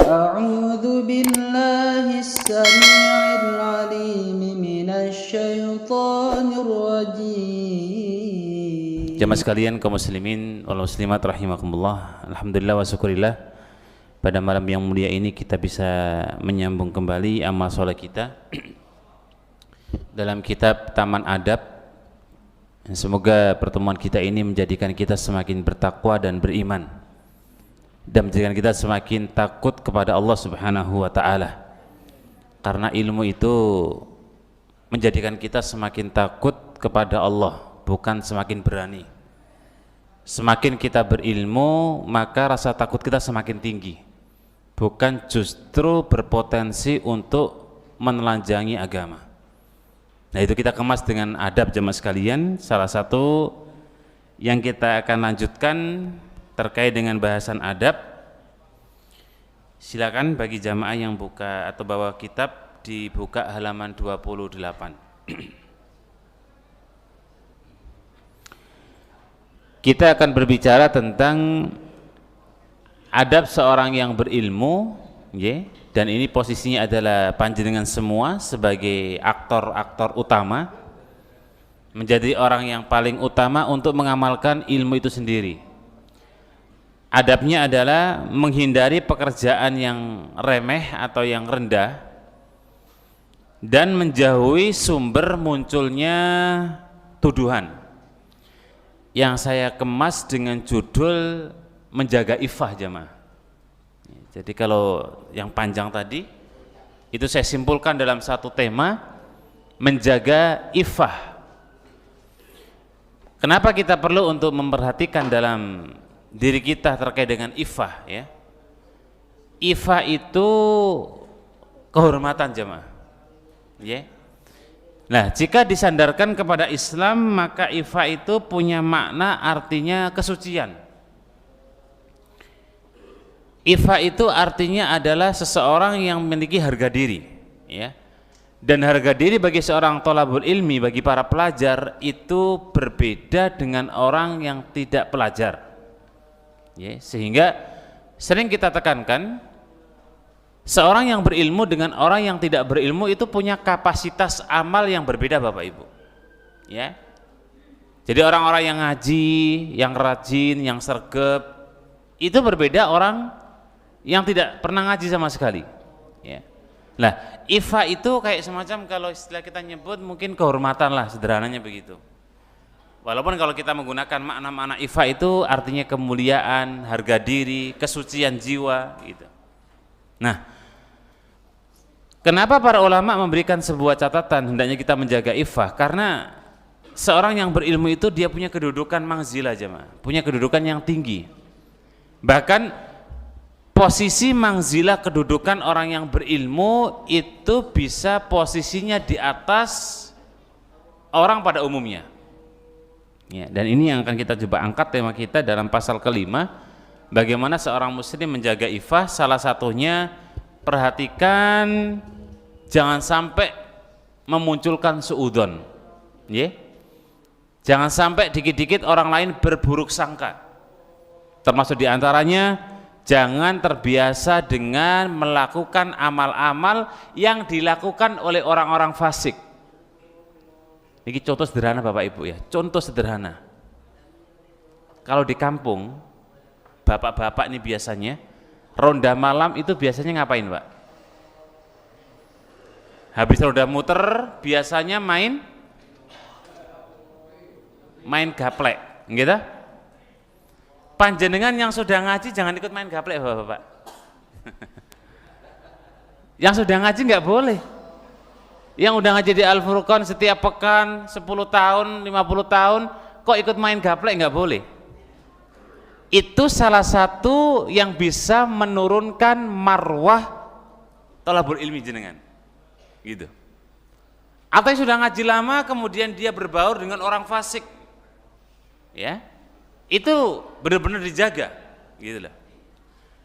أعوذ بالله السميع العليم من الشيطان الرجيم. Jamaah sekalian kaum muslimin wal muslimat rahimakumullah. Alhamdulillah wa syukurillah, pada malam yang mulia ini kita bisa menyambung kembali amal soleh kita dalam kitab Taman Adab. Semoga pertemuan kita ini menjadikan kita semakin bertakwa dan beriman, dan menjadikan kita semakin takut kepada Allah Subhanahu wa ta'ala, karena ilmu itu menjadikan kita semakin takut kepada Allah, bukan semakin berani. Semakin kita berilmu, maka rasa takut kita semakin tinggi, bukan justru berpotensi untuk menelanjangi agama. Nah, itu kita kemas dengan adab jemaah sekalian. Salah satu yang kita akan lanjutkan terkait dengan bahasan adab. Silakan bagi jamaah yang buka atau bawa kitab, dibuka halaman 28. Kita akan berbicara tentang adab seorang yang berilmu, dan ini posisinya adalah panjenengan semua sebagai aktor-aktor utama, menjadi orang yang paling utama untuk mengamalkan ilmu itu sendiri. Adabnya adalah menghindari pekerjaan yang remeh atau yang rendah, dan menjauhi sumber munculnya tuduhan, yang saya kemas dengan judul menjaga iffah jamaah. Jadi kalau yang panjang tadi itu saya simpulkan dalam satu tema, menjaga iffah. Kenapa kita perlu untuk memperhatikan dalam diri kita terkait dengan iffah, ya? Iffah itu kehormatan jamaah, ya. Nah, jika disandarkan kepada Islam, maka iffah itu punya makna, artinya kesucian. Iffah itu artinya adalah seseorang yang memiliki harga diri, ya. Dan harga diri bagi seorang thalabul ilmi, bagi para pelajar, itu berbeda dengan orang yang tidak pelajar, ya. Sehingga sering kita tekankan, seorang yang berilmu dengan orang yang tidak berilmu itu punya kapasitas amal yang berbeda Bapak Ibu, ya. Jadi orang-orang yang ngaji, yang rajin, yang sergap, itu berbeda orang yang tidak pernah ngaji sama sekali, ya. Nah, iffah itu kayak semacam, kalau istilah kita nyebut mungkin kehormatan lah, sederhananya begitu. Walaupun kalau kita menggunakan makna-makna iffah itu artinya kemuliaan, harga diri, kesucian jiwa gitu. Nah, kenapa para ulama memberikan sebuah catatan hendaknya kita menjaga iffah? Karena seorang yang berilmu itu dia punya kedudukan manzilah jemaah, punya kedudukan yang tinggi. Bahkan posisi manzilah kedudukan orang yang berilmu itu bisa posisinya di atas orang pada umumnya, ya. Dan ini yang akan kita coba angkat tema kita dalam pasal kelima, bagaimana seorang muslim menjaga iffah. Salah satunya, perhatikan jangan sampai memunculkan suudzon, ya. Jangan sampai dikit-dikit orang lain berburuk sangka. Termasuk diantaranya, jangan terbiasa dengan melakukan amal-amal yang dilakukan oleh orang-orang fasik. Ini contoh sederhana Bapak Ibu, ya. Contoh sederhana. Kalau di kampung, bapak-bapak ini biasanya ronda malam itu biasanya ngapain Pak? Habis ronda muter biasanya main gaplek, gitu. Panjenengan yang sudah ngaji jangan ikut main gaplek Bapak-bapak. Yang sudah ngaji nggak boleh. Yang udah ngaji di Al-Furqan setiap pekan 10 tahun, 50 tahun kok ikut main gaplek, nggak boleh. Itu salah satu yang bisa menurunkan marwah thalabul ilmi jenengan, gitu. Atau yang sudah ngaji lama kemudian dia berbaur dengan orang fasik, ya, itu benar-benar dijaga, gitu loh.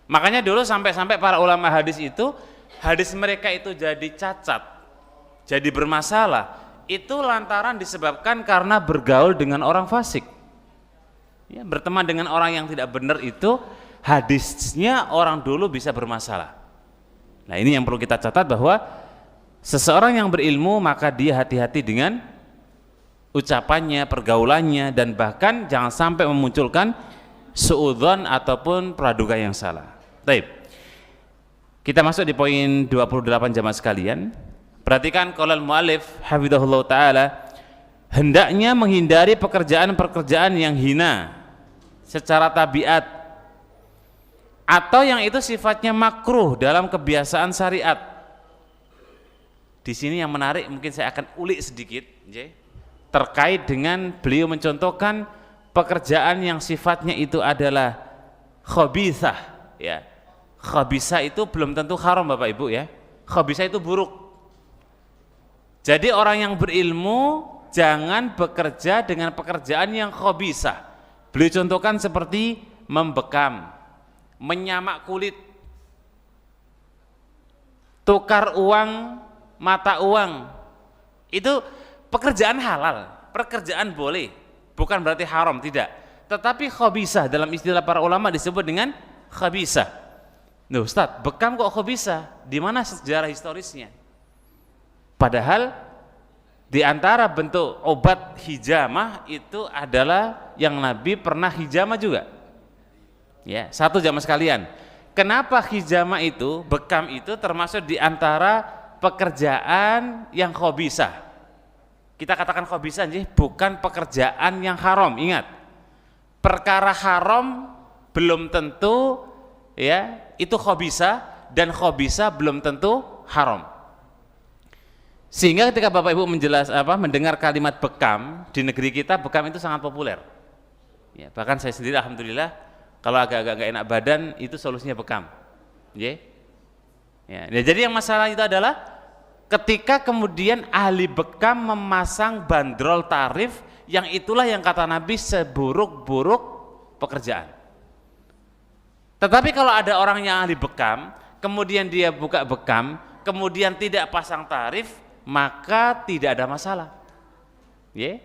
Makanya dulu sampai-sampai para ulama hadis itu, hadis mereka itu jadi cacat, jadi bermasalah, itu lantaran disebabkan karena bergaul dengan orang fasik. Ya, berteman dengan orang yang tidak benar itu hadisnya orang dulu bisa bermasalah. Nah, ini yang perlu kita catat, bahwa seseorang yang berilmu maka dia hati-hati dengan ucapannya, pergaulannya, dan bahkan jangan sampai memunculkan suudzon ataupun praduga yang salah. Baik. Kita masuk di poin 28 jamaah sekalian. Perhatikan qaulal muallif hafizahullah taala, hendaknya menghindari pekerjaan-pekerjaan yang hina secara tabiat atau yang itu sifatnya makruh dalam kebiasaan syariat. Di sini yang menarik, mungkin saya akan ulik sedikit terkait dengan beliau mencontohkan pekerjaan yang sifatnya itu adalah khabithah, ya. Khabithah itu belum tentu haram Bapak Ibu, ya. Khabithah itu buruk. Jadi orang yang berilmu jangan bekerja dengan pekerjaan yang khabithah. Beliau contohkan seperti membekam, menyamak kulit, tukar uang, mata uang. Itu pekerjaan halal, pekerjaan boleh, bukan berarti haram, tidak. Tetapi khabithah dalam istilah para ulama disebut dengan khabithah. Loh Ustaz, bekam kok khabithah? Di mana sejarah historisnya? Padahal di antara bentuk obat hijamah itu adalah yang Nabi pernah hijamah juga. Ya, satu jamaah sekalian. Kenapa hijamah itu, bekam itu termasuk di antara pekerjaan yang khabithah? Kita katakan khabithah bukan pekerjaan yang haram. Ingat, perkara haram belum tentu ya itu khabithah, dan khabithah belum tentu haram. Sehingga ketika Bapak Ibu mendengar kalimat bekam, di negeri kita bekam itu sangat populer. Ya, bahkan saya sendiri alhamdulillah kalau agak-agak gak enak badan itu solusinya bekam. Ya, jadi yang masalah itu adalah ketika kemudian ahli bekam memasang bandrol tarif yang itulah yang kata Nabi seburuk-buruk pekerjaan. Tetapi kalau ada orang yang ahli bekam, kemudian dia buka bekam, kemudian tidak pasang tarif, maka tidak ada masalah. Ya.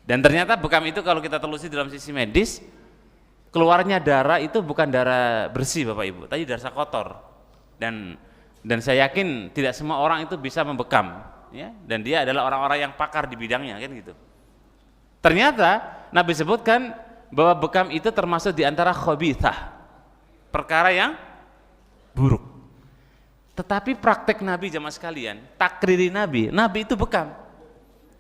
Dan ternyata bekam itu kalau kita telusuri dalam sisi medis, keluarnya darah itu bukan darah bersih Bapak Ibu, tapi darah kotor. Dan saya yakin tidak semua orang itu bisa membekam, ya. Dan dia adalah orang-orang yang pakar di bidangnya, kan gitu. Ternyata Nabi sebutkan bahwa bekam itu termasuk di antara khabithah, perkara yang buruk. Tetapi praktek Nabi jamaah sekalian, takriri Nabi itu bekam.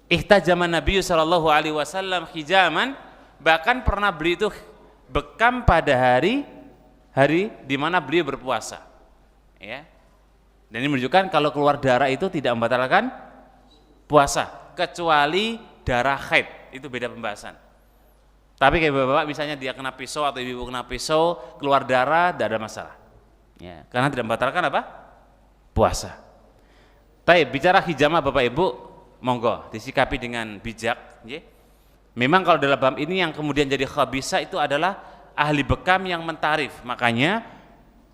Ihtajaman Nabi sallallahu alaihi wasallam hijaman, bahkan pernah beli itu bekam pada hari di mana beliau berpuasa. Ya. Dan ini menunjukkan kalau keluar darah itu tidak membatalkan puasa, kecuali darah haid, itu beda pembahasan. Tapi kayak bapak misalnya dia kena pisau atau ibu kena pisau, keluar darah, tidak ada masalah. Ya, karena tidak membatalkan apa? Puasa. Tapi bicara hijamah Bapak Ibu, monggo disikapi dengan bijak. Ya. Memang kalau dalam bab ini yang kemudian jadi khabithah itu adalah ahli bekam yang mentarif. Makanya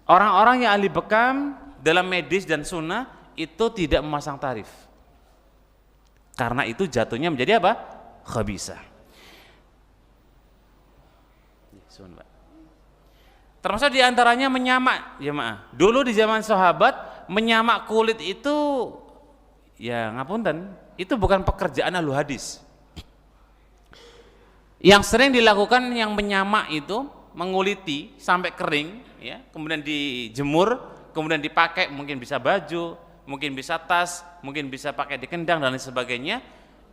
orang-orang yang ahli bekam dalam medis dan sunnah itu tidak memasang tarif. Karena itu jatuhnya menjadi apa? Khabithah. Termasuk diantaranya menyamak, jemaah. Dulu di zaman sahabat menyamak kulit itu, ya ngapunten, itu bukan pekerjaan ahlu hadis. Yang sering dilakukan yang menyamak itu menguliti sampai kering, ya, kemudian dijemur, kemudian dipakai, mungkin bisa baju, mungkin bisa tas, mungkin bisa pakai di kendang dan lain sebagainya.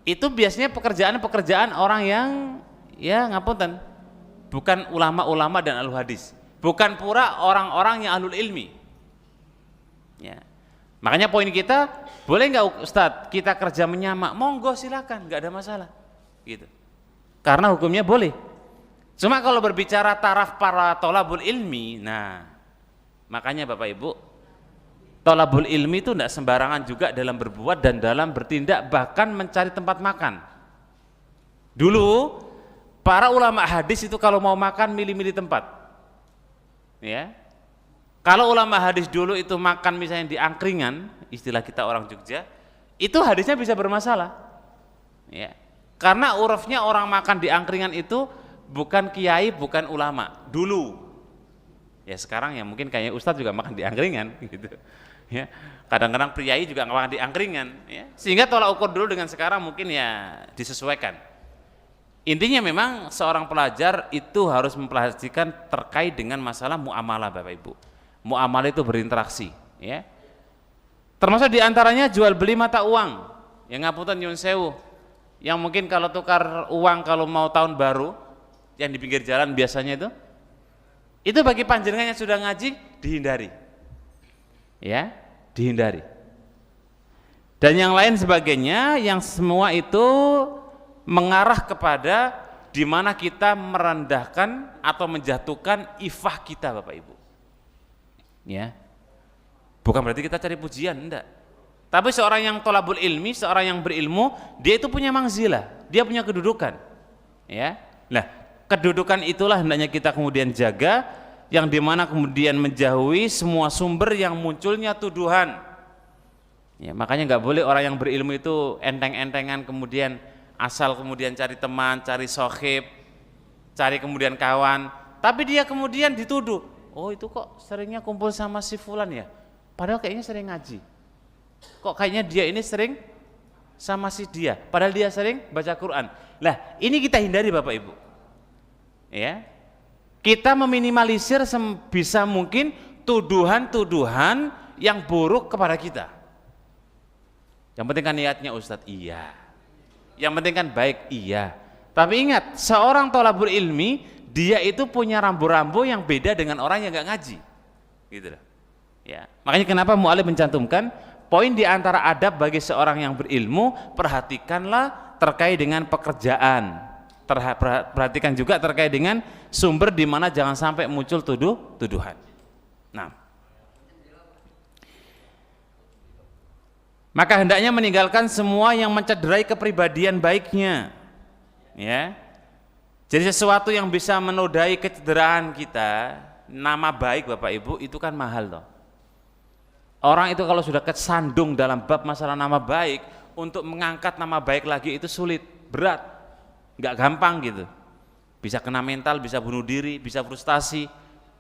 Itu biasanya pekerjaan-pekerjaan orang yang, ya ngapunten, bukan ulama-ulama dan ahlu hadis, bukan pura orang-orang yang ahlul ilmi. Ya. Makanya poin kita, boleh nggak Ustadz kita kerja menyamak? Monggo silakan, nggak ada masalah. Gitu. Karena hukumnya boleh. Cuma kalau berbicara taraf para tolabul ilmi, nah makanya Bapak Ibu, tolabul ilmi itu tidak sembarangan juga dalam berbuat dan dalam bertindak, bahkan mencari tempat makan. Dulu para ulama hadis itu kalau mau makan milih-milih tempat. Ya. Kalau ulama hadis dulu itu makan misalnya di angkringan, istilah kita orang Jogja, itu hadisnya bisa bermasalah. Ya. Karena urufnya orang makan di angkringan itu bukan kiai, bukan ulama dulu. Ya sekarang ya mungkin kayak ustadz juga makan di angkringan gitu. Ya, kadang-kadang priai juga makan di angkringan. Ya. Sehingga tolak ukur dulu dengan sekarang mungkin ya disesuaikan. Intinya memang seorang pelajar itu harus memperhatikan terkait dengan masalah muamalah Bapak Ibu. Muamalah itu berinteraksi, ya. Termasuk diantaranya jual beli mata uang. Yang ngapunten nyun sewu, yang mungkin kalau tukar uang kalau mau tahun baru, yang di pinggir jalan biasanya itu bagi panjenengan yang sudah ngaji dihindari, ya, dihindari. Dan yang lain sebagainya, yang semua itu mengarah kepada di mana kita merendahkan atau menjatuhkan ifah kita Bapak Ibu. Ya. Bukan berarti kita cari pujian, enggak. Tapi seorang yang thalabul ilmi, seorang yang berilmu, dia itu punya manzilah, dia punya kedudukan. Ya. Nah, kedudukan itulah hendaknya kita kemudian jaga, yang dimana kemudian menjauhi semua sumber yang munculnya tuduhan. Ya, makanya nggak boleh orang yang berilmu itu enteng-entengan kemudian asal kemudian cari teman, cari sohib, cari kemudian kawan, tapi dia kemudian dituduh, oh itu kok seringnya kumpul sama si fulan ya, padahal kayaknya sering ngaji, kok kayaknya dia ini sering sama si dia, padahal dia sering baca Quran. Lah ini kita hindari Bapak Ibu, ya, kita meminimalisir sebisa mungkin tuduhan-tuduhan yang buruk kepada kita. Yang penting kan niatnya Ustadz, iya. Yang penting kan baik, iya. Tapi ingat, seorang thalabul ilmi, dia itu punya rambu-rambu yang beda dengan orang yang nggak ngaji, gitu loh. Ya, makanya kenapa mu'alif mencantumkan poin di antara adab bagi seorang yang berilmu, perhatikanlah terkait dengan pekerjaan, perhatikan juga terkait dengan sumber di mana jangan sampai muncul tuduhan. Nah. Maka hendaknya meninggalkan semua yang mencederai kepribadian baiknya, ya. Jadi sesuatu yang bisa menodai kecederaan kita, nama baik Bapak Ibu itu kan mahal loh. Orang itu kalau sudah kesandung dalam bab masalah nama baik, untuk mengangkat nama baik lagi itu sulit, berat, nggak gampang gitu. Bisa kena mental, bisa bunuh diri, bisa frustasi,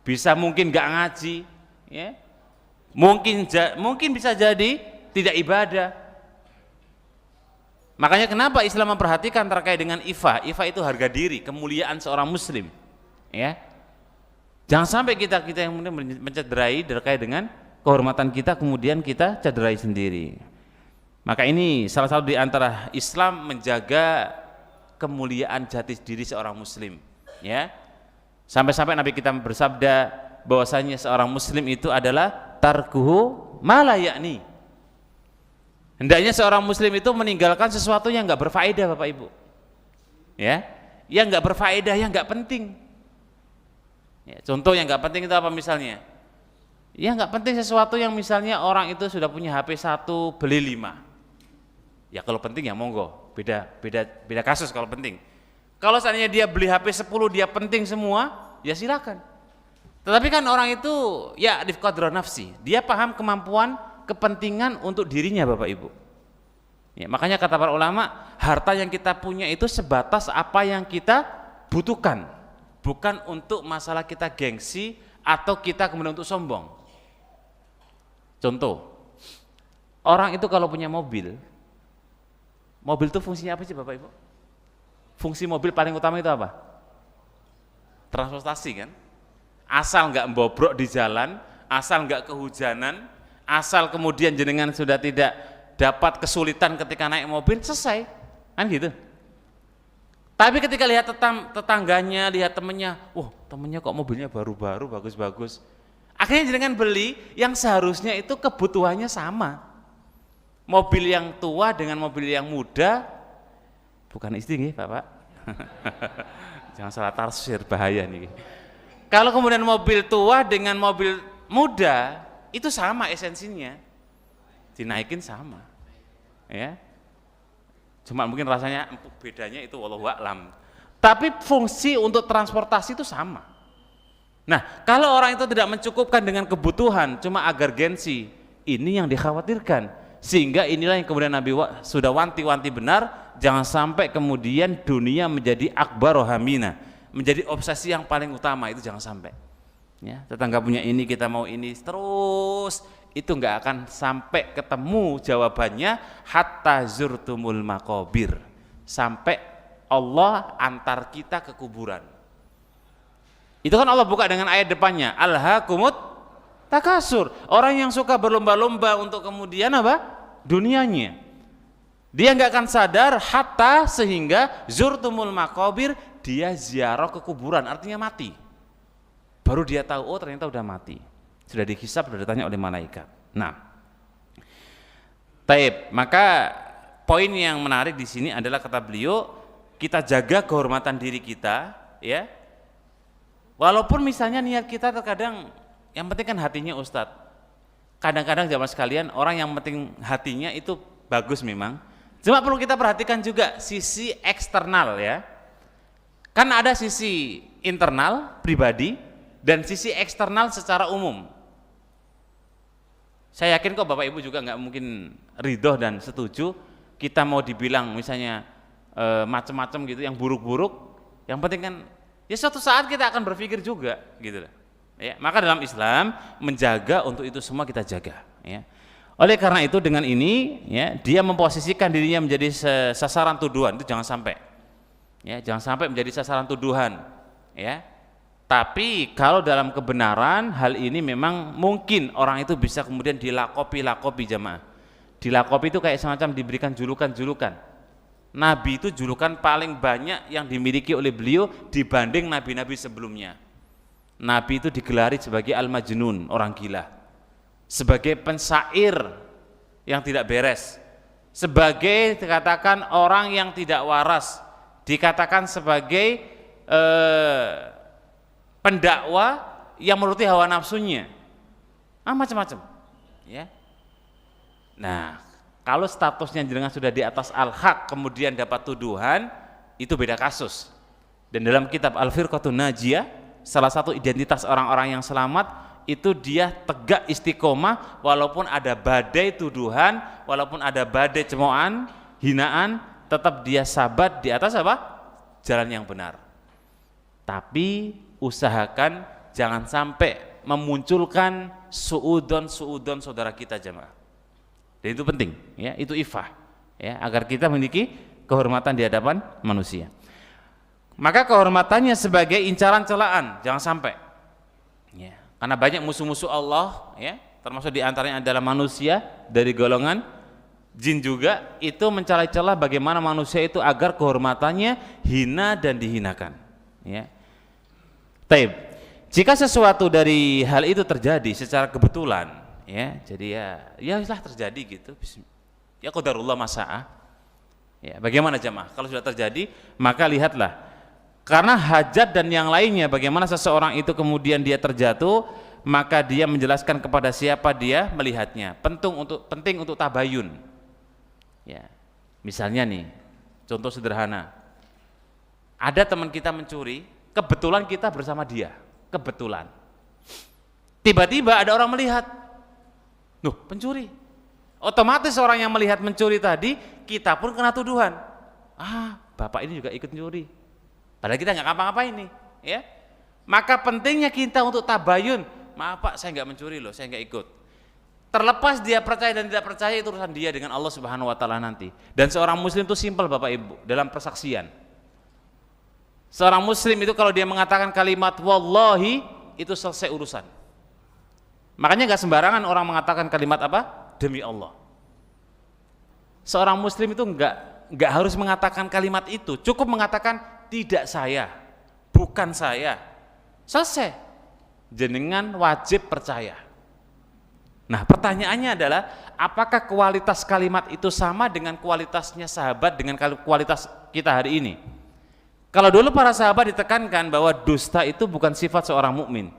bisa mungkin nggak ngaji, ya. Mungkin bisa jadi tidak ibadah. Makanya kenapa Islam memperhatikan terkait dengan ifah. Ifah itu harga diri, kemuliaan seorang muslim, ya. Jangan sampai kita yang mencederai terkait dengan kehormatan kita, kemudian kita cederai sendiri. Maka ini salah satu di antara Islam menjaga kemuliaan jati diri seorang muslim, ya. Sampai-sampai Nabi kita bersabda bahwasanya seorang muslim itu adalah tarkuhu ma la ya'ni. Hendaknya seorang muslim itu meninggalkan sesuatu yang nggak berfaedah Bapak Ibu, ya, yang nggak berfaedah, yang nggak penting. Ya, contoh yang nggak penting itu apa misalnya? Ya nggak penting sesuatu yang misalnya orang itu sudah punya HP 1 beli 5. Ya kalau penting ya monggo, beda kasus kalau penting. Kalau seandainya dia beli HP 10 dia penting semua, ya silakan. Tetapi kan orang itu ya arif qadra nafsi, dia paham kemampuan kepentingan untuk dirinya Bapak Ibu. Ya, makanya kata para ulama, harta yang kita punya itu sebatas apa yang kita butuhkan, bukan untuk masalah kita gengsi atau kita kemudian untuk sombong. Contoh, orang itu kalau punya mobil itu fungsinya apa sih Bapak Ibu? Fungsi mobil paling utama itu apa? Transportasi kan? Asal nggak bobrok di jalan, asal nggak kehujanan, asal kemudian jenengan sudah tidak dapat kesulitan ketika naik mobil, selesai, kan gitu. Tapi ketika lihat tetangganya, lihat temennya, temennya kok mobilnya baru-baru, bagus-bagus, akhirnya jenengan beli yang seharusnya itu kebutuhannya sama. Mobil yang tua dengan mobil yang muda, bukan istri nih Bapak, jangan salah tafsir, bahaya nih. Kalau kemudian mobil tua dengan mobil muda, itu sama esensinya, dinaikin sama, ya. Cuma mungkin rasanya bedanya itu wallahu a'lam. Tapi fungsi untuk transportasi itu sama. Nah, kalau orang itu tidak mencukupkan dengan kebutuhan, cuma agar gengsi, ini yang dikhawatirkan. Sehingga inilah yang kemudian Nabi sudah wanti-wanti benar, jangan sampai kemudian dunia menjadi akbar hamina, menjadi obsesi yang paling utama, itu jangan sampai. Ya, tetangga punya ini, kita mau ini, terus itu nggak akan sampai ketemu jawabannya hatta zurtumul maqabir, sampai Allah antar kita ke kuburan. Itu kan Allah buka dengan ayat depannya, alhaakumut takasur. Orang yang suka berlomba-lomba untuk kemudian apa? Dunianya. Dia nggak akan sadar hatta sehingga zurtumul maqabir, dia ziarah ke kuburan, artinya mati. Baru dia tahu, oh ternyata udah mati. Sudah dihisab, sudah ditanya oleh malaikat. Nah, taib. Maka poin yang menarik di sini adalah kata beliau, kita jaga kehormatan diri kita, ya. Walaupun misalnya niat kita terkadang yang penting kan hatinya Ustadz. Kadang-kadang jamaah sekalian, orang yang penting hatinya itu bagus memang. Cuma perlu kita perhatikan juga sisi eksternal, ya. Kan ada sisi internal pribadi dan sisi eksternal secara umum. Saya yakin kok Bapak Ibu juga nggak mungkin ridho dan setuju kita mau dibilang misalnya macam-macam gitu yang buruk-buruk. Yang penting kan ya suatu saat kita akan berpikir juga gitu. Ya, maka dalam Islam menjaga untuk itu semua kita jaga, ya. Oleh karena itu dengan ini, ya, dia memposisikan dirinya menjadi sasaran tuduhan, itu jangan sampai. Ya, jangan sampai menjadi sasaran tuduhan, ya. Tapi kalau dalam kebenaran hal ini memang mungkin orang itu bisa kemudian dilakopi jamaah. Dilakopi itu kayak semacam diberikan julukan-julukan. Nabi itu julukan paling banyak yang dimiliki oleh beliau dibanding nabi-nabi sebelumnya. Nabi itu digelari sebagai al-majnun, orang gila. Sebagai pensair yang tidak beres. Sebagai dikatakan orang yang tidak waras. Dikatakan sebagai pendakwa yang menuruti hawa nafsunya, macam-macam, ya. Nah, kalau statusnya jenengan sudah di atas al-haq kemudian dapat tuduhan, itu beda kasus. Dan dalam kitab Al-Firqatun Najiyah, salah satu identitas orang-orang yang selamat itu dia tegak istiqomah walaupun ada badai tuduhan, walaupun ada badai cemoohan, hinaan, tetap dia sabat di atas apa? Jalan yang benar. Tapi usahakan jangan sampai memunculkan suudon saudara kita jamaah. Dan itu penting, ya, itu ifah, ya, agar kita memiliki kehormatan di hadapan manusia. Maka kehormatannya sebagai incaran celaan, jangan sampai. Ya, karena banyak musuh-musuh Allah, ya, termasuk diantaranya adalah manusia dari golongan jin juga, itu mencela-cela bagaimana manusia itu agar kehormatannya hina dan dihinakan, ya. Taib. Jika sesuatu dari hal itu terjadi secara kebetulan, ya, jadi ya lah terjadi gitu. Ya qadarullah masa'ah. Ya, bagaimana jamaah? Kalau sudah terjadi, maka lihatlah. Karena hajat dan yang lainnya, bagaimana seseorang itu kemudian dia terjatuh, maka dia menjelaskan kepada siapa dia melihatnya. Penting untuk tabayun. Ya. Misalnya nih, contoh sederhana. Ada teman kita mencuri, kebetulan kita bersama dia, kebetulan. Tiba-tiba ada orang melihat, loh pencuri. Otomatis orang yang melihat mencuri tadi, kita pun kena tuduhan. Bapak ini juga ikut mencuri. Padahal kita nggak ngapa-ngapain nih, ya. Maka pentingnya kita untuk tabayun. Maaf Pak, saya nggak mencuri loh, saya nggak ikut. Terlepas dia percaya dan tidak percaya itu urusan dia dengan Allah Subhanahu Wa Taala nanti. Dan seorang Muslim itu simpel Bapak Ibu dalam persaksian. Seorang Muslim itu kalau dia mengatakan kalimat wallahi, itu selesai urusan. Makanya nggak sembarangan orang mengatakan kalimat apa? Demi Allah. Seorang Muslim itu nggak harus mengatakan kalimat itu, cukup mengatakan tidak saya, bukan saya. Selesai. Jenengan wajib percaya. Nah, pertanyaannya adalah apakah kualitas kalimat itu sama dengan kualitasnya sahabat dengan kualitas kita hari ini? Kalau dulu para sahabat ditekankan bahwa dusta itu bukan sifat seorang mukmin,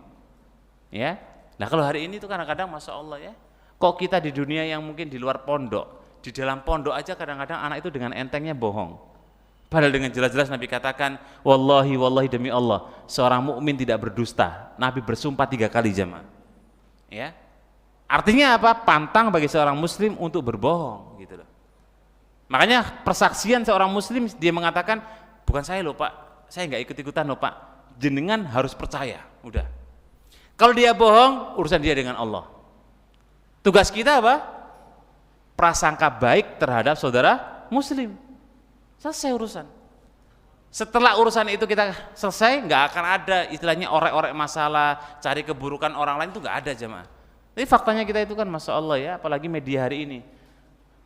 ya. Nah kalau hari ini itu kadang-kadang masya Allah, ya, kok kita di dunia yang mungkin di luar pondok, di dalam pondok aja kadang-kadang anak itu dengan entengnya bohong. Padahal dengan jelas-jelas Nabi katakan, wallahi demi Allah, seorang mukmin tidak berdusta. Nabi bersumpah 3 kali jamaah. Ya, artinya apa? Pantang bagi seorang Muslim untuk berbohong, gitu loh. Makanya persaksian seorang Muslim dia mengatakan, bukan saya loh Pak, saya nggak ikut-ikutan loh Pak, jenengan harus percaya, udah. Kalau dia bohong, urusan dia dengan Allah. Tugas kita apa? Prasangka baik terhadap saudara muslim. Selesai urusan. Setelah urusan itu kita selesai, nggak akan ada istilahnya orek-orek masalah, cari keburukan orang lain, itu nggak ada jemaah. Tapi faktanya kita itu kan Masya Allah ya, apalagi media hari ini.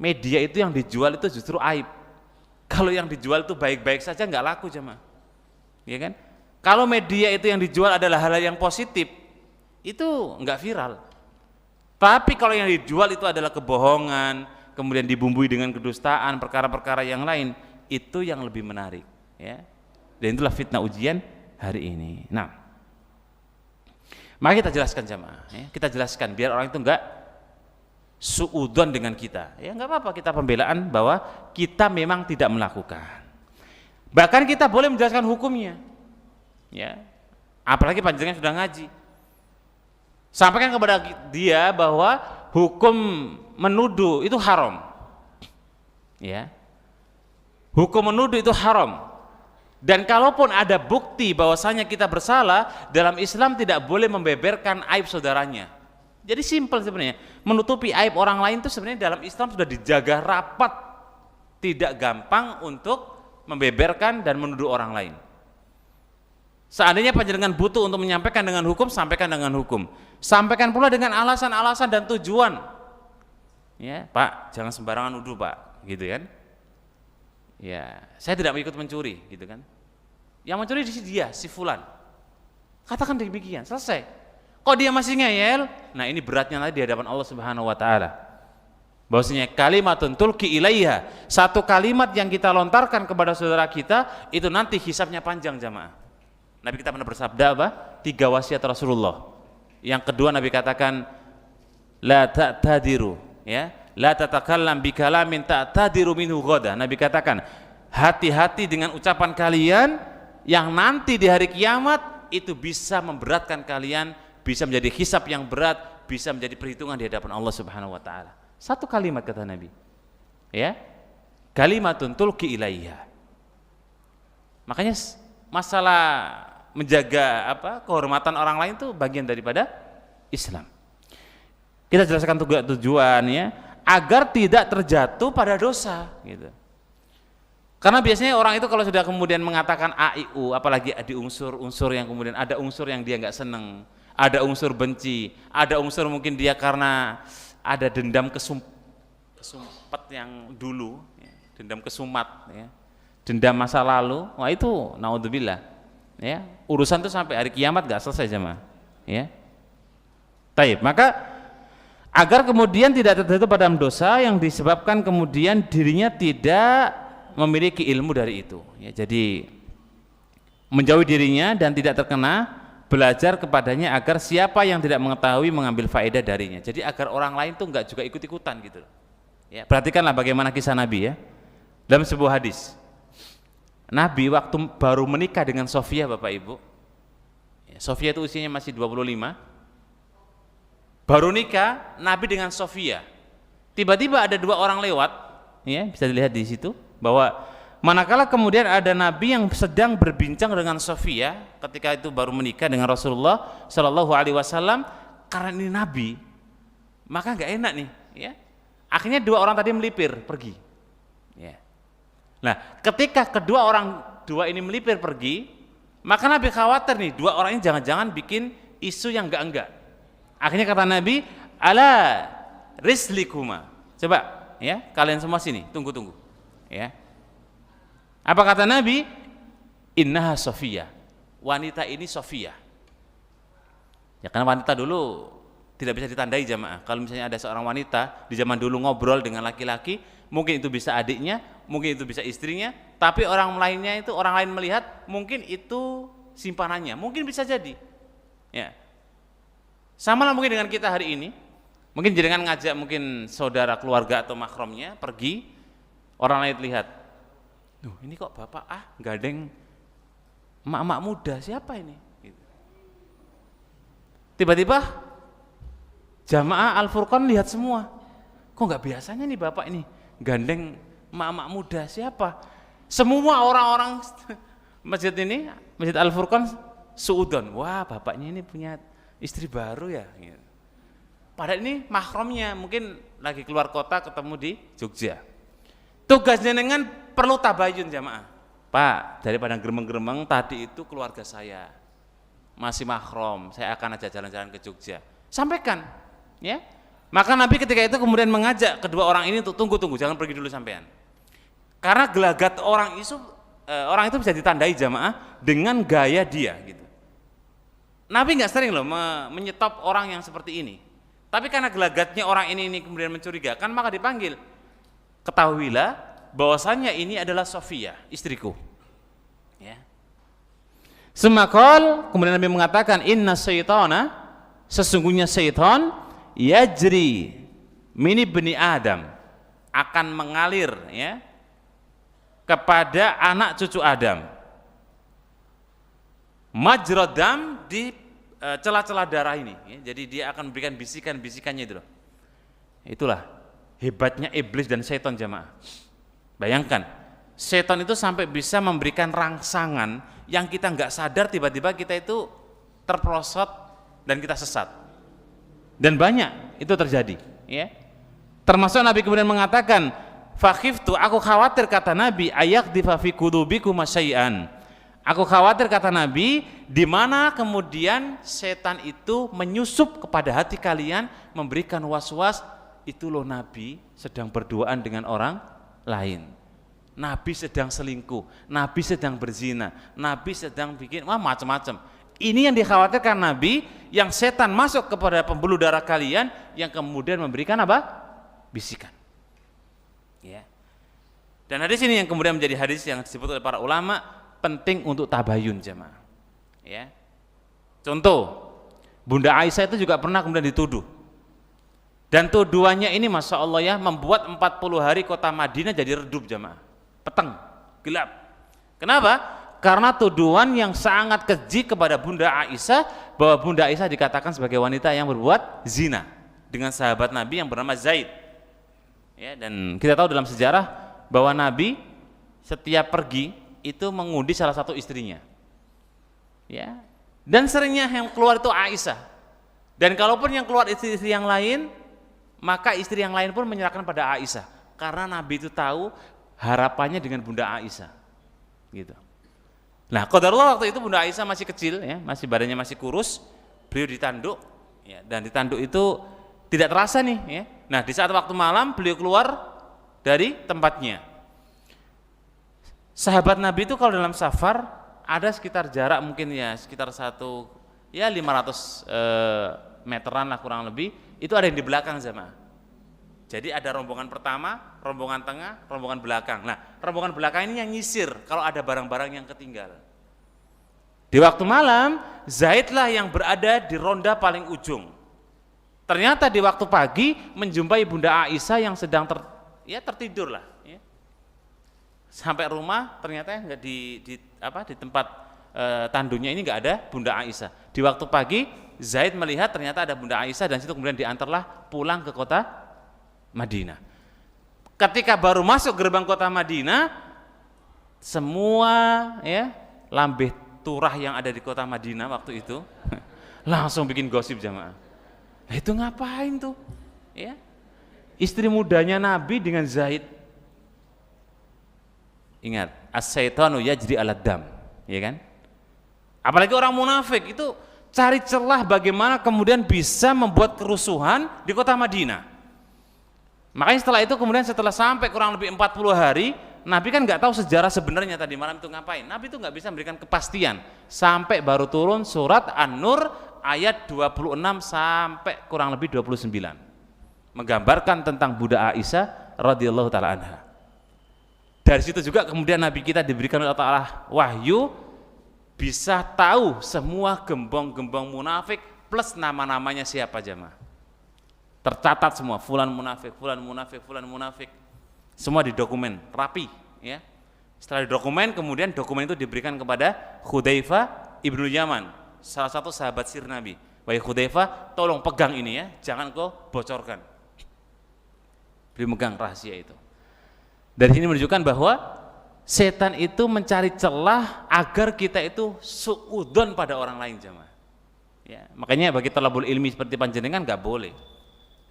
Media itu yang dijual itu justru aib. Kalau yang dijual itu baik-baik saja nggak laku jemaah. Ya kan? Kalau media itu yang dijual adalah hal yang positif, itu nggak viral. Tapi kalau yang dijual itu adalah kebohongan, kemudian dibumbui dengan kedustaan, perkara-perkara yang lain, itu yang lebih menarik. Ya. Dan itulah fitnah ujian hari ini. Nah, mari kita jelaskan jamaah. Ya. Kita jelaskan biar orang itu nggak suudzon dengan kita. Ya nggak apa-apa kita pembelaan bahwa kita memang tidak melakukan. Bahkan kita boleh menjelaskan hukumnya. Ya. Apalagi panjenengan sudah ngaji. Sampaikan kepada dia bahwa hukum menuduh itu haram. Ya. Hukum menuduh itu haram. Dan kalaupun ada bukti bahwasanya kita bersalah, dalam Islam tidak boleh membeberkan aib saudaranya. Jadi simpel sebenarnya. Menutupi aib orang lain itu sebenarnya dalam Islam sudah dijaga rapat. Tidak gampang untuk membeberkan dan menuduh orang lain. Seandainya panjenengan butuh untuk menyampaikan dengan hukum, sampaikan dengan hukum. Sampaikan pula dengan alasan-alasan dan tujuan. Ya, Pak, jangan sembarangan nuduh, Pak, gitu kan? Ya, saya tidak mau ikut mencuri, gitu kan? Yang mencuri di dia, si fulan. Katakan demikian, selesai. Kok dia masih ngeyel? Nah, ini beratnya nanti di hadapan Allah Subhanahu wa taala. Bahwasanya kalimatun tulki ilaiha, satu kalimat yang kita lontarkan kepada saudara kita, itu nanti hisabnya panjang jamaah. Nabi kita pernah bersabda apa? 3 wasiat Rasulullah. Yang kedua Nabi katakan la ta'tadiru, ya. La tatakallam bi kalamin ta'tadiru minhu ghadan. Nabi katakan, hati-hati dengan ucapan kalian yang nanti di hari kiamat itu bisa memberatkan kalian, bisa menjadi hisab yang berat, bisa menjadi perhitungan di hadapan Allah Subhanahu wa taala. Satu kalimat kata Nabi. Ya. Kalimatun tulki ilaiha. Makanya masalah menjaga kehormatan orang lain itu bagian daripada Islam. Kita jelaskan tujuannya agar tidak terjatuh pada dosa gitu. Karena biasanya orang itu kalau sudah kemudian mengatakan AIU, apalagi di unsur-unsur yang kemudian ada unsur yang dia nggak seneng, ada unsur benci, ada unsur mungkin dia karena ada dendam kesumpet yang dulu, ya, dendam kesumat, ya, dendam masa lalu, wah itu naudzubillah, ya, urusan itu sampai hari kiamat nggak selesai jemaah, ya. Taib, maka agar kemudian tidak terjatuh pada dosa yang disebabkan kemudian dirinya tidak memiliki ilmu dari itu, ya, jadi menjauhi dirinya dan tidak terkena, belajar kepadanya agar siapa yang tidak mengetahui mengambil faedah darinya, jadi agar orang lain tuh nggak juga ikut-ikutan gitu, ya. Perhatikanlah bagaimana kisah Nabi, ya, dalam sebuah hadis. Nabi waktu baru menikah dengan Sofia, Bapak Ibu, ya, Sofia itu usianya masih 25, baru nikah Nabi dengan Sofia. Tiba-tiba ada 2 orang lewat, ya, bisa dilihat di situ bahwa manakala kemudian ada Nabi yang sedang berbincang dengan Sofia ketika itu baru menikah dengan Rasulullah Shallallahu Alaihi Wasallam, karena ini Nabi, maka nggak enak nih, ya. Akhirnya 2 orang tadi melipir pergi, ya. Nah, ketika kedua orang ini melipir pergi, maka Nabi khawatir nih 2 orang ini jangan-jangan bikin isu yang enggak. Akhirnya kata Nabi, ala rislikuma, coba, ya, kalian semua sini, tunggu, ya. Apa kata Nabi? Innaha Sofia, wanita ini Sofia. Ya, karena wanita dulu tidak bisa ditandai jamaah. Kalau misalnya ada seorang wanita di zaman dulu ngobrol dengan laki-laki, mungkin itu bisa adiknya, mungkin itu bisa istrinya, tapi orang lainnya itu, orang lain melihat mungkin itu simpanannya, mungkin bisa jadi, ya. Sama lah mungkin dengan kita hari ini, mungkin jenengan ngajak mungkin saudara keluarga atau mahramnya pergi, orang lain lihat, duh ini kok bapak gandeng emak-emak muda, siapa ini? Gitu. Tiba-tiba jamaah Al-Furqan lihat semua, kok nggak biasanya nih bapak ini gandeng emak-emak muda, siapa? Semua orang-orang masjid ini, Masjid Al-Furqan suudon, wah bapaknya ini punya istri baru ya. Gitu. Padahal ini mahramnya mungkin lagi keluar kota ketemu di Jogja. Tugas jenengan perlu tabayun jamaah. Pak, daripada geremeng-geremeng tadi itu keluarga saya masih mahram, saya akan ajak jalan-jalan ke Jogja. Sampaikan, ya. Maka Nabi ketika itu kemudian mengajak kedua orang ini untuk tunggu, jangan pergi dulu sampean. Karena gelagat orang itu bisa ditandai jamaah dengan gaya dia gitu. Nabi nggak sering loh menyetop orang yang seperti ini. Tapi karena gelagatnya orang ini kemudian mencurigakan, maka dipanggil. Ketahuilah bahwasanya ini adalah Sofia, istriku. Ya. Semakal kemudian Nabi mengatakan inna syaitana, sesungguhnya syaitan yajri mini bani Adam, akan mengalir ya kepada anak cucu Adam, majrodam, di celah-celah darah ini ya. Jadi dia akan memberikan bisikan-bisikannya itu loh. Itulah hebatnya iblis dan setan jamaah. Bayangkan setan itu sampai bisa memberikan rangsangan yang kita nggak sadar, tiba-tiba kita itu terperosot dan kita sesat. Dan banyak itu terjadi ya. Termasuk Nabi kemudian mengatakan fakhiftu, aku khawatir kata Nabi ayak difafi kudubikum masyai'an. Aku khawatir kata Nabi di mana kemudian setan itu menyusup kepada hati kalian, memberikan was-was, itu loh Nabi sedang berduaan dengan orang lain. Nabi sedang selingkuh, Nabi sedang berzina, Nabi sedang bikin macam-macam. Ini yang dikhawatirkan Nabi, yang setan masuk kepada pembuluh darah kalian, yang kemudian memberikan apa? Bisikan. Ya. Dan hadis ini yang kemudian menjadi hadis yang disebut oleh para ulama penting untuk tabayun jemaah. Ya. Contoh, Bunda Aisyah itu juga pernah kemudian dituduh. Dan tuduhannya ini Masya Allah ya, membuat 40 hari kota Madinah jadi redup jemaah. Peteng, gelap. Kenapa? Karena tuduhan yang sangat keji kepada Bunda Aisyah, bahwa Bunda Aisyah dikatakan sebagai wanita yang berbuat zina dengan sahabat Nabi yang bernama Zaid. Ya, dan kita tahu dalam sejarah bahwa Nabi setiap pergi itu mengundi salah satu istrinya. Ya. Dan seringnya yang keluar itu Aisyah. Dan kalaupun yang keluar istri-istri yang lain, maka istri yang lain pun menyerahkan pada Aisyah. Karena Nabi itu tahu harapannya dengan Bunda Aisyah. Gitu. Nah, qadarullah waktu itu Bunda Aisyah masih kecil ya, badannya masih kurus, beliau ditanduk ya, dan ditanduk itu tidak terasa nih ya. Nah, di saat waktu malam beliau keluar dari tempatnya. Sahabat Nabi itu kalau dalam safar ada sekitar jarak mungkin ya sekitar 500 meteran lah kurang lebih, itu ada yang di belakang jamaah. Jadi ada rombongan pertama, rombongan tengah, rombongan belakang. Nah, rombongan belakang ini yang nyisir kalau ada barang-barang yang ketinggal. Di waktu malam, Zaidlah yang berada di ronda paling ujung. Ternyata di waktu pagi menjumpai Bunda Aisyah yang sedang tertidur lah. Ya. Sampai rumah ternyata nggak di tempat tandunya ini nggak ada Bunda Aisyah. Di waktu pagi Zaid melihat ternyata ada Bunda Aisyah, dan situ kemudian diantarlah pulang ke kota Madinah. Ketika baru masuk gerbang kota Madinah, semua ya lambeh turah yang ada di kota Madinah waktu itu langsung bikin gosip jamaah. Nah, itu ngapain tuh? Ya, istri mudanya Nabi dengan Zaid. Ingat, as-syaitanu yajri alad dam, ya kan? Apalagi orang munafik itu cari celah bagaimana kemudian bisa membuat kerusuhan di kota Madinah. Makanya setelah itu kemudian setelah sampai kurang lebih 40 hari, Nabi kan nggak tahu sejarah sebenarnya tadi malam itu ngapain. Nabi itu nggak bisa memberikan kepastian sampai baru turun surat An-Nur ayat 26 sampai kurang lebih 29, menggambarkan tentang Bunda Aisyah radhiyallahu taala anha. Dari situ juga kemudian Nabi kita diberikan oleh Allah Ta'ala wahyu, bisa tahu semua gembong-gembong munafik plus nama-namanya siapa jamaah. Tercatat semua, fulan munafik, fulan munafik, fulan munafik. Semua didokumen, rapi ya. Setelah didokumen, kemudian dokumen itu diberikan kepada Hudzaifah ibnu Yaman, salah satu sahabat sir Nabi. Wahai Hudzaifah, tolong pegang ini ya, jangan kau bocorkan. Beliau megang rahasia itu. Dari sini menunjukkan bahwa setan itu mencari celah agar kita itu suudzon pada orang lain jamaah. Ya, makanya bagi talabul ilmi seperti panjenengan nggak boleh.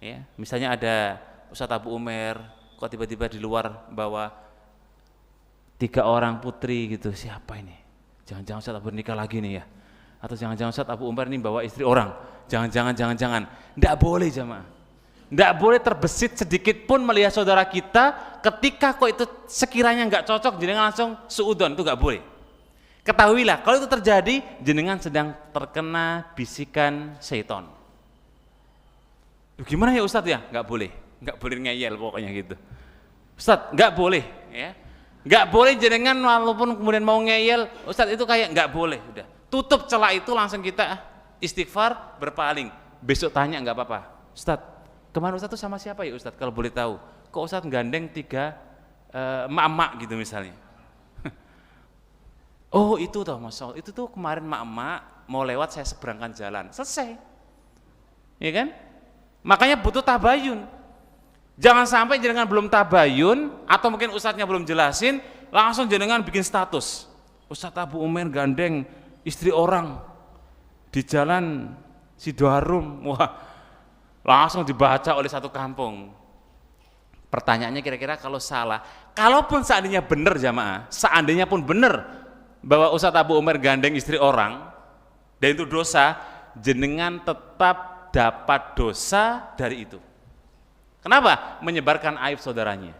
Ya, misalnya ada Ustadz Abu Umer, kok tiba-tiba di luar bawa 3 orang putri gitu, siapa ini? Jangan-jangan Ustadz Abu nikah lagi nih ya? Atau jangan-jangan Ustadz Abu Umar ini bawa istri orang? Jangan-jangan. Nggak boleh jamaah. Nggak boleh terbesit sedikit pun melihat saudara kita ketika kok itu sekiranya nggak cocok, jenengan langsung suudon, itu nggak boleh. Ketahuilah kalau itu terjadi, jenengan sedang terkena bisikan syaitan. Gimana ya Ustadz ya? Nggak boleh ngeyel pokoknya gitu. Ustadz nggak boleh ya. Nggak boleh jenengan walaupun kemudian mau ngeyel, Ustadz itu kayak nggak boleh. Udah tutup celah itu, langsung kita istighfar, berpaling. Besok tanya nggak apa-apa. Ustadz, kemarin Ustadz itu sama siapa ya Ustadz kalau boleh tahu? Kok Ustadz gandeng 3 emak-emak gitu misalnya? Oh itu toh Masya Allah, itu tuh kemarin emak-emak mau lewat saya seberangkan jalan, selesai. Ya kan? Makanya butuh tabayun. Jangan sampai jenengan belum tabayun atau mungkin ustadznya belum jelasin, langsung jenengan bikin status. Ustadz Abu Umer gandeng istri orang di jalan Sidoarum. Wah, langsung dibaca oleh satu kampung. Pertanyaannya kira-kira kalau salah, kalaupun seandainya benar jamaah, seandainya pun benar bahwa Ustadz Abu Umer gandeng istri orang dan itu dosa, jenengan tetap dapat dosa dari itu. Kenapa? Menyebarkan aib saudaranya.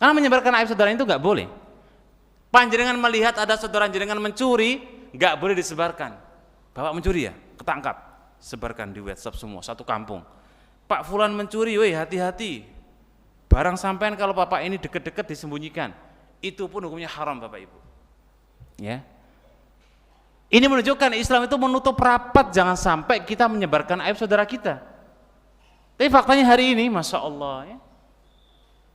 Karena menyebarkan aib saudaranya itu nggak boleh. Panjenengan melihat ada saudara jenengan mencuri, nggak boleh disebarkan. Bapak mencuri ya, ketangkap, sebarkan di WhatsApp semua, satu kampung. Pak Fulan mencuri, weh hati-hati. Barang sampean kalau bapak ini deket-deket disembunyikan, itu pun hukumnya haram Bapak Ibu. Ya. Ini menunjukkan Islam itu menutup rapat, jangan sampai kita menyebarkan aib saudara kita. Tapi faktanya hari ini, Masya Allah ya,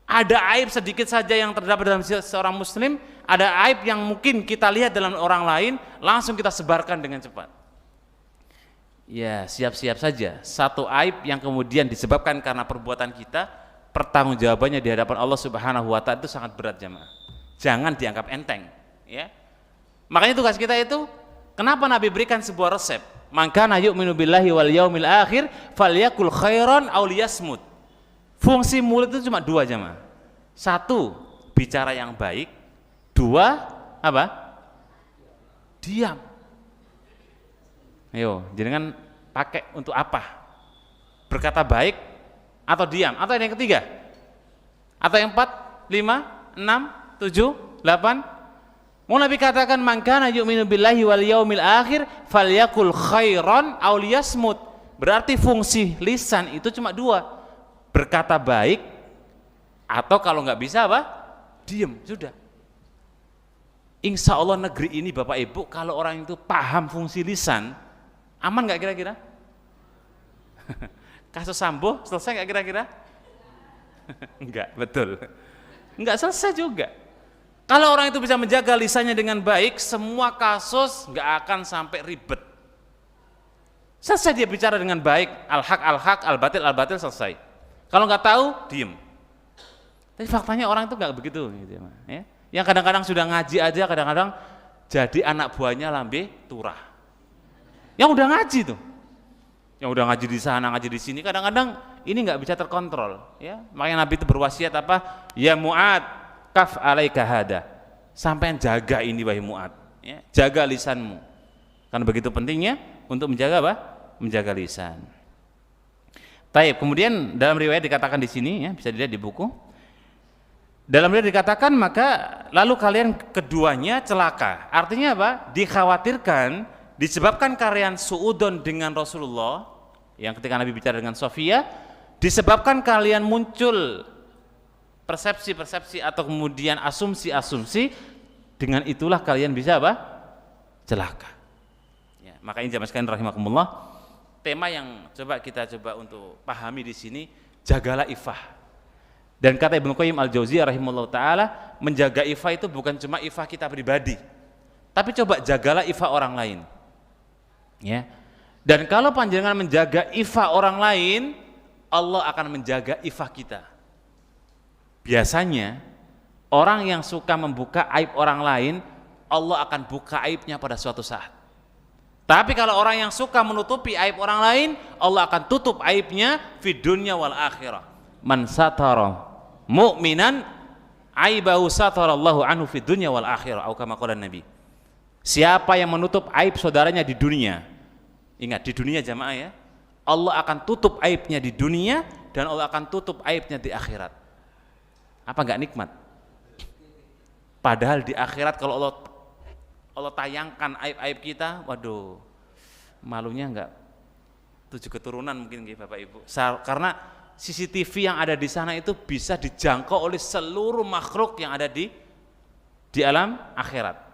ada aib sedikit saja yang terdapat dalam seorang muslim, ada aib yang mungkin kita lihat dalam orang lain, langsung kita sebarkan dengan cepat. Ya siap-siap saja, satu aib yang kemudian disebabkan karena perbuatan kita, pertanggungjawabannya di hadapan Allah Subhanahu wa Ta'ala itu sangat berat jamaah. Jangan dianggap enteng ya. Makanya tugas kita itu, kenapa Nabi berikan sebuah resep? Maka na yu'minu billahi wal yaumil akhir falyakul khairan aw liyasmut. Fungsi mulut itu cuma 2 jamaah. 1, bicara yang baik. 2, apa? Diam. Ayo, jenengan pakai untuk apa? Berkata baik atau diam? Atau yang ketiga? Atau yang 4, 5, 6, 7, 8? Mau Nabi katakan man kana yu'minu billahi wal yaumil akhir falyakul khairan aw liyasmut. Berarti fungsi lisan itu cuma 2. Berkata baik atau kalau nggak bisa apa? Diam, sudah. Insya Allah negeri ini Bapak Ibu kalau orang itu paham fungsi lisan, aman nggak kira-kira? Kasus Sambo selesai nggak kira-kira? Enggak, betul. Enggak selesai juga. Kalau orang itu bisa menjaga lisannya dengan baik, semua kasus nggak akan sampai ribet. Selesai dia bicara dengan baik, al-haq al-haq, al-batil selesai. Kalau nggak tahu, diem. Tapi faktanya orang itu nggak begitu, gitu ya. Yang kadang-kadang sudah ngaji aja, kadang-kadang jadi anak buahnya lambe turah. Yang udah ngaji tuh, yang udah ngaji di sana, ngaji di sini, kadang-kadang ini nggak bisa terkontrol. Ya, makanya Nabi itu berwasiat apa? Ya Mu'ad, kaf alaika hada, sampai jaga ini wahai Mu'ad ya, jaga lisanmu karena begitu pentingnya untuk menjaga apa? Menjaga lisan. Taib. Kemudian dalam riwayat dikatakan di sini ya, bisa dilihat di buku, dalam riwayat dikatakan maka lalu kalian keduanya celaka, artinya apa? Dikhawatirkan disebabkan kalian suudon dengan Rasulullah yang ketika Nabi bicara dengan Sofia, disebabkan kalian muncul persepsi-persepsi atau kemudian asumsi-asumsi, dengan itulah kalian bisa apa? Celaka. Ya, makanya jamaah sekalian rahimakumullah, tema yang kita coba untuk pahami di sini, jagalah ifah. Dan kata Ibnu Qayyim Al-Jauziyah rahimahullah taala, menjaga ifah itu bukan cuma ifah kita pribadi, tapi coba jagalah ifah orang lain. Ya. Dan kalau panjenengan menjaga ifah orang lain, Allah akan menjaga ifah kita. Biasanya orang yang suka membuka aib orang lain, Allah akan buka aibnya pada suatu saat. Tapi kalau orang yang suka menutupi aib orang lain, Allah akan tutup aibnya fid dunya wal akhirah. Man satara mu'minan aibahu satarallahu anhu fid dunya wal akhirah, atau kama qala Nabi. Siapa yang menutup aib saudaranya di dunia, ingat di dunia jamaah ya, Allah akan tutup aibnya di dunia dan Allah akan tutup aibnya di akhirat. Apa enggak nikmat? Padahal di akhirat kalau Allah tayangkan aib-aib kita, waduh, malunya enggak 7 keturunan mungkin Bapak Ibu. Karena CCTV yang ada di sana itu bisa dijangkau oleh seluruh makhluk yang ada di alam akhirat.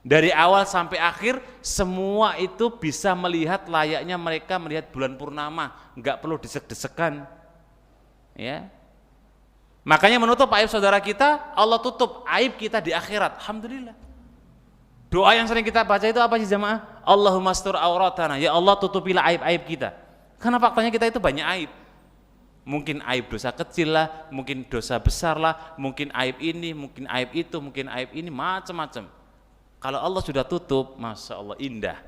Dari awal sampai akhir semua itu bisa melihat layaknya mereka melihat bulan purnama, enggak perlu desek-desekan. Ya. Makanya menutup aib saudara kita, Allah tutup aib kita di akhirat. Alhamdulillah. Doa yang sering kita baca itu apa sih jamaah? Allahumma astur auratana, ya Allah tutupilah aib-aib kita. Karena faktanya kita itu banyak aib. Mungkin aib dosa kecil lah, mungkin dosa besar lah, mungkin aib ini, mungkin aib itu, mungkin aib ini, macam-macam. Kalau Allah sudah tutup, Masya Allah indah.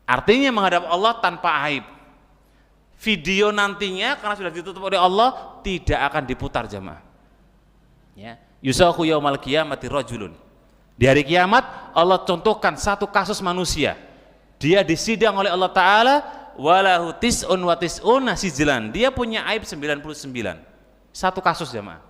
Artinya menghadap Allah tanpa aib. Video nantinya karena sudah ditutup oleh Allah tidak akan diputar jamaah. Ya. Yusaqu yaumal qiyamati rajulun. Di hari kiamat Allah contohkan satu kasus manusia, dia disidang oleh Allah Ta'ala, walahu tis'un wa tis'una sijlan, dia punya aib 99, satu kasus jamaah.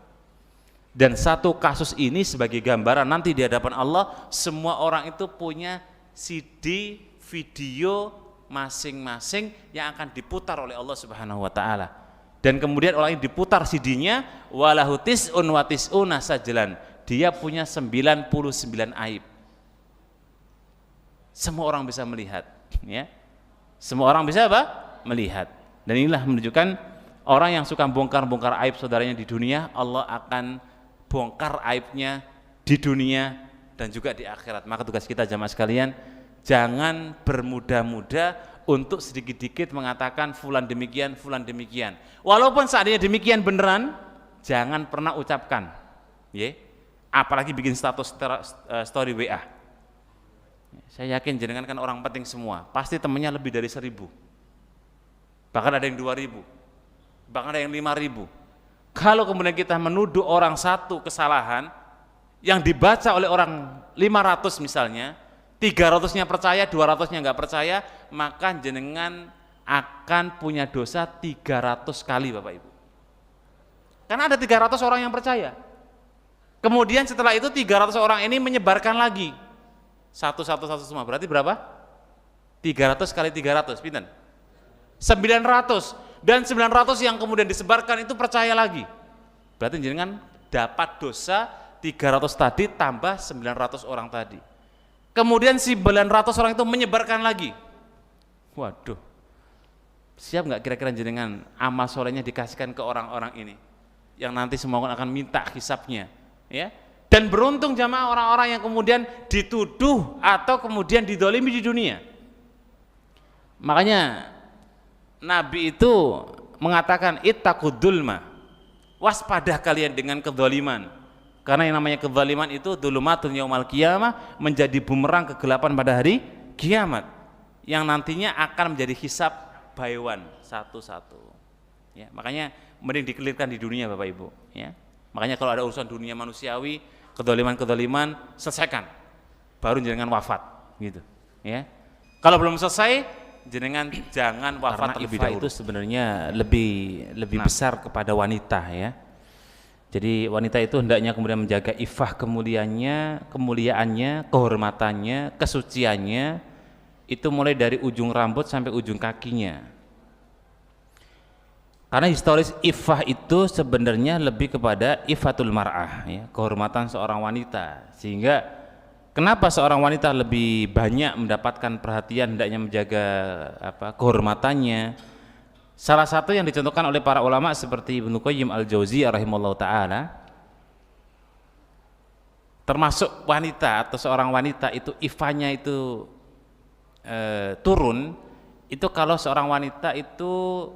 Dan satu kasus ini sebagai gambaran nanti di hadapan Allah semua orang itu punya CD video masing-masing yang akan diputar oleh Allah Subhanahu wa Ta'ala. Dan kemudian orang ini diputar CD-nya, walahu tis'un wa tis'una sajlan, dia punya 99 aib. Semua orang bisa melihat, ya. Semua orang bisa apa? Melihat. Dan inilah menunjukkan orang yang suka bongkar-bongkar aib saudaranya di dunia, Allah akan bongkar aibnya di dunia dan juga di akhirat. Maka tugas kita jamaah sekalian, jangan bermudah-mudah untuk sedikit-sedikit mengatakan fulan demikian, fulan demikian. Walaupun seandainya demikian beneran, jangan pernah ucapkan, ya. Apalagi bikin status story WA. Saya yakin jenengan kan orang penting semua, pasti temannya lebih dari 1000, bahkan ada yang 2000, bahkan ada yang 5000. Kalau kemudian kita menuduh orang satu kesalahan yang dibaca oleh orang 500 misalnya, 300-nya percaya, 200-nya nggak percaya, maka jenengan akan punya dosa 300 kali Bapak Ibu. Karena ada 300 orang yang percaya. Kemudian setelah itu 300 orang ini menyebarkan lagi. Satu semua. Berarti berapa? 300 kali 300, pinten? 900. Dan 900 yang kemudian disebarkan itu percaya lagi. Berarti jenengan dapat dosa 300 tadi tambah 900 orang tadi. Kemudian 900 orang itu menyebarkan lagi. Waduh. Siap nggak kira-kira jenengan amal solehnya dikasihkan ke orang-orang ini yang nanti semua akan minta hisapnya, ya? Dan beruntung jamaah orang-orang yang kemudian dituduh atau kemudian didolimi di dunia. Makanya Nabi itu mengatakan ittaqud-dzulma, waspada kalian dengan kezaliman, karena yang namanya kezaliman itu dzulumatun yaumal qiyamah, menjadi bumerang kegelapan pada hari kiamat yang nantinya akan menjadi hisab by one, satu-satu, ya. Makanya mending dikelirkan di dunia Bapak Ibu, ya. Makanya kalau ada urusan dunia manusiawi, kedoliman selesaikan, baru jenengan wafat, gitu, ya. Kalau belum selesai, jenengan jangan wafat terlebih dahulu. Itu sebenarnya lebih besar kepada wanita, ya. Jadi wanita itu hendaknya kemudian menjaga ifah kemuliaannya, kehormatannya, kesuciannya, itu mulai dari ujung rambut sampai ujung kakinya. Karena historis ifah itu sebenarnya lebih kepada ifatul mar'ah, ya, kehormatan seorang wanita. Sehingga kenapa seorang wanita lebih banyak mendapatkan perhatian, hendaknya menjaga kehormatannya. Salah satu yang dicontohkan oleh para ulama seperti Ibnu Qayyim al-Jauziyah rahimahullah ta'ala, termasuk wanita atau seorang wanita itu ifahnya itu turun, itu kalau seorang wanita itu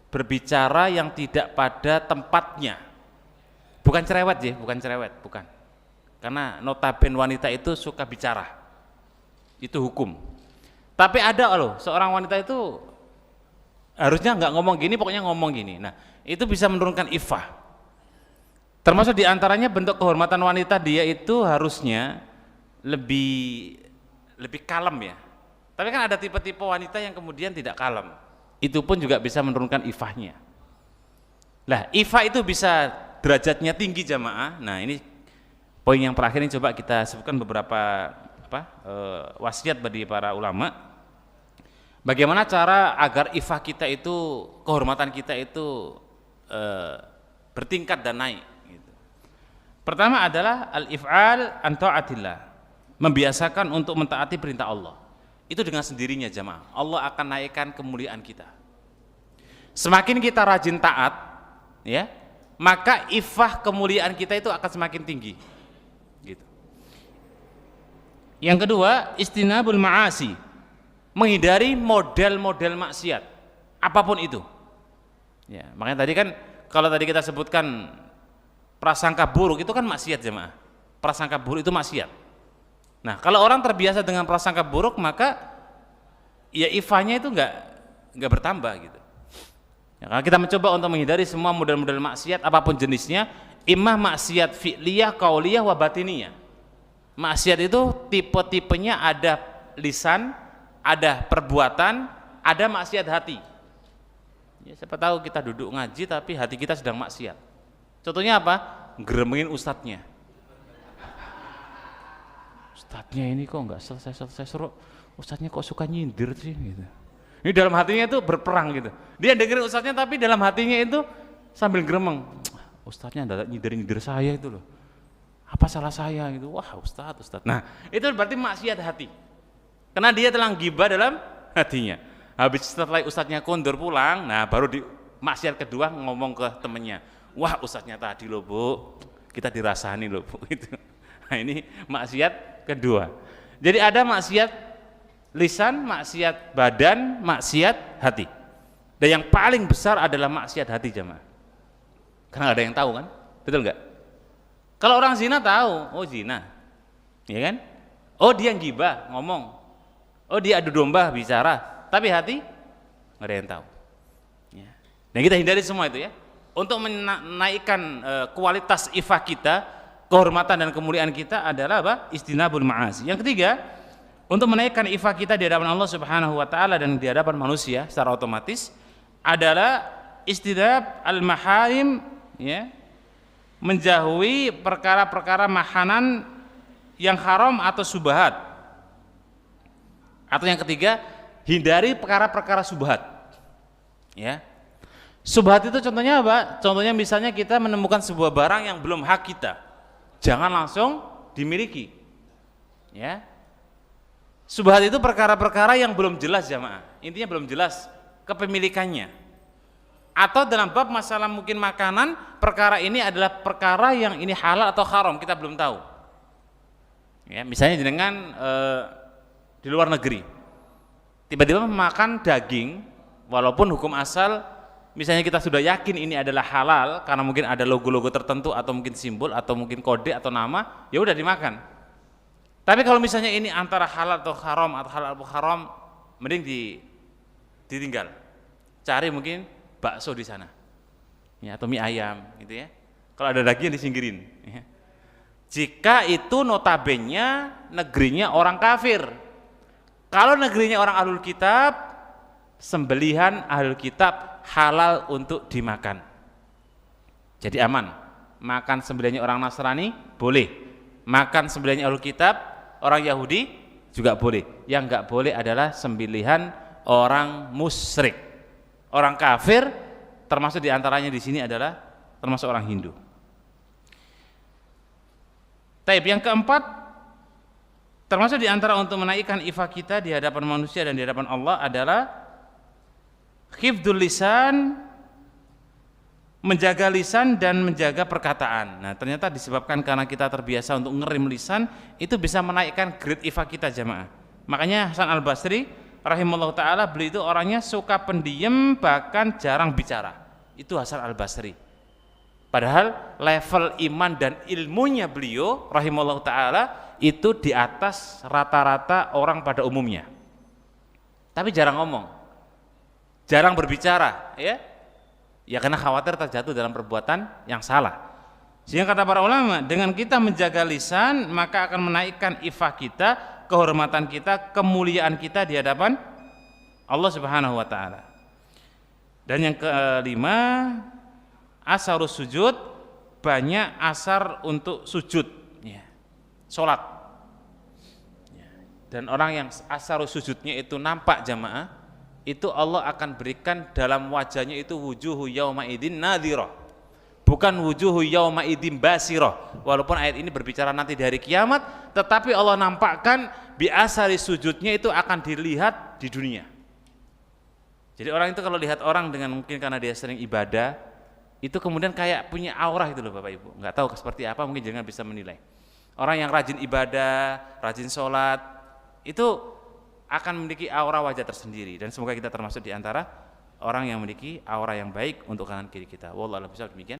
berbicara yang tidak pada tempatnya, bukan cerewet ya, bukan. Karena notabene wanita itu suka bicara, itu hukum. Tapi ada loh seorang wanita itu harusnya nggak ngomong gini, pokoknya ngomong gini. Nah, itu bisa menurunkan iffah. Termasuk diantaranya bentuk kehormatan wanita, dia itu harusnya lebih kalem ya. Tapi kan ada tipe-tipe wanita yang kemudian tidak kalem. Itu pun juga bisa menurunkan iffahnya. Lah, iffah itu bisa derajatnya tinggi jamaah. Nah, ini poin yang terakhir ini coba kita sebutkan beberapa wasiat bagi para ulama. Bagaimana cara agar iffah kita itu, kehormatan kita itu bertingkat dan naik gitu. Pertama adalah al-if'al an ta'atillah, membiasakan untuk mentaati perintah Allah. Itu dengan sendirinya jamaah Allah akan naikkan kemuliaan kita. Semakin kita rajin taat ya, maka iffah kemuliaan kita itu akan semakin tinggi gitu. Yang kedua, istinabul ma'asi, menghindari model-model maksiat apapun itu ya. Makanya tadi kan, kalau tadi kita sebutkan prasangka buruk itu kan maksiat jemaah, prasangka buruk itu maksiat. Nah, kalau orang terbiasa dengan prasangka buruk, maka ya iffahnya itu enggak bertambah gitu ya. Karena kita mencoba untuk menghindari semua model-model maksiat apapun jenisnya, imma maksiat fi'liyah, qauliyah, wa batiniyah. Maksiat itu tipe-tipenya ada lisan, ada perbuatan, ada maksiat hati ya. Siapa tahu kita duduk ngaji tapi hati kita sedang maksiat. Contohnya apa? Geremengin ustadznya. Ustadznya ini kok nggak selesai suruh, ustadznya kok suka nyindir sih gitu. Ini dalam hatinya itu berperang gitu. Dia dengerin ustadznya tapi dalam hatinya itu sambil geremeng, ustadznya nyindir saya itu loh, apa salah saya gitu. Wah ustadz. Nah, itu berarti maksiat hati. Karena dia telah gibah dalam hatinya. Habis setelah ustadznya kondur pulang, nah baru di maksiat kedua ngomong ke temennya, wah ustadznya tadi loh bu, kita dirasani loh bu gitu. Nah ini maksiat kedua. Jadi ada maksiat lisan, maksiat badan, maksiat hati. Dan yang paling besar adalah maksiat hati jamaah. Karena nggak ada yang tahu kan, betul nggak? Kalau orang zina tahu, oh zina, ya kan? Oh dia gibah ngomong. Oh dia adu domba bicara, tapi hati nggak ada yang tahu ya. Dan kita hindari semua itu ya, untuk menaikkan kualitas iffah kita, kehormatan dan kemuliaan kita adalah apa? Istinabul ma'asi. Yang ketiga, untuk menaikkan iffah kita di hadapan Allah Subhanahu wa taala dan di hadapan manusia secara otomatis adalah istinab al-maharim ya, menjauhi perkara-perkara mahanan yang haram atau subhat. Atau yang ketiga, hindari perkara-perkara subhat ya. Subhat itu contohnya apa? Contohnya misalnya kita menemukan sebuah barang yang belum hak kita, jangan langsung dimiliki ya. Subhat itu perkara-perkara yang belum jelas jamaah, intinya belum jelas kepemilikannya. Atau dalam bab masalah mungkin makanan, perkara ini adalah perkara yang ini halal atau haram, kita belum tahu ya. Misalnya dengan di luar negeri tiba-tiba makan daging, walaupun hukum asal misalnya kita sudah yakin ini adalah halal karena mungkin ada logo-logo tertentu atau mungkin simbol atau mungkin kode atau nama, ya udah dimakan. Tapi kalau misalnya ini antara halal atau haram atau halal atau haram, mending ditinggal, cari mungkin bakso di sana ya, atau mie ayam gitu ya. Kalau ada daging disingkirin ya. Jika itu notabene negerinya orang kafir. Kalau negerinya orang ahlul kitab, sembelihan ahlul kitab halal untuk dimakan. Jadi aman. Makan sembelihannya orang Nasrani boleh. Makan sembelihannya ahlul kitab, orang Yahudi juga boleh. Yang enggak boleh adalah sembelihan orang musyrik. Orang kafir, termasuk diantaranya di sini adalah termasuk orang Hindu. Taib yang keempat, termasuk diantara untuk menaikkan iffah kita di hadapan manusia dan di hadapan Allah adalah hifdzul lisan, menjaga lisan dan menjaga perkataan. Nah ternyata disebabkan karena kita terbiasa untuk ngerem lisan, itu bisa menaikkan grade iffah kita jamaah. Makanya Hasan al-Basri rahimahullah ta'ala, beliau itu orangnya suka pendiam, bahkan jarang bicara. Itu Hasan al-Basri. Padahal level iman dan ilmunya beliau rahimahullah ta'ala itu di atas rata-rata orang pada umumnya. tapi jarang ngomong, jarang berbicara, ya karena khawatir terjatuh dalam perbuatan yang salah. Sehingga kata para ulama, dengan kita menjaga lisan maka akan menaikkan ifah kita, kehormatan kita, kemuliaan kita di hadapan Allah Subhanahu wa taala. Dan yang kelima, asarus sujud, banyak asar untuk sujud, salat. Dan orang yang asarus sujudnya itu nampak jamaah, itu Allah akan berikan dalam wajahnya itu wujuhu yauma idin nadhirah, bukan wujuhu yauma idin basirah. Walaupun ayat ini berbicara nanti di hari kiamat, tetapi Allah nampakkan bi asari sujudnya itu akan dilihat di dunia. Jadi orang itu kalau lihat orang dengan mungkin karena dia sering ibadah, itu kemudian kayak punya aura itu loh Bapak Ibu. Nggak tahu seperti apa, mungkin jangan bisa menilai. Orang yang rajin ibadah, rajin sholat, itu akan memiliki aura wajah tersendiri. Dan semoga kita termasuk di antara orang yang memiliki aura yang baik untuk kanan kiri kita. Wallahu a'lam bishawab. Demikian.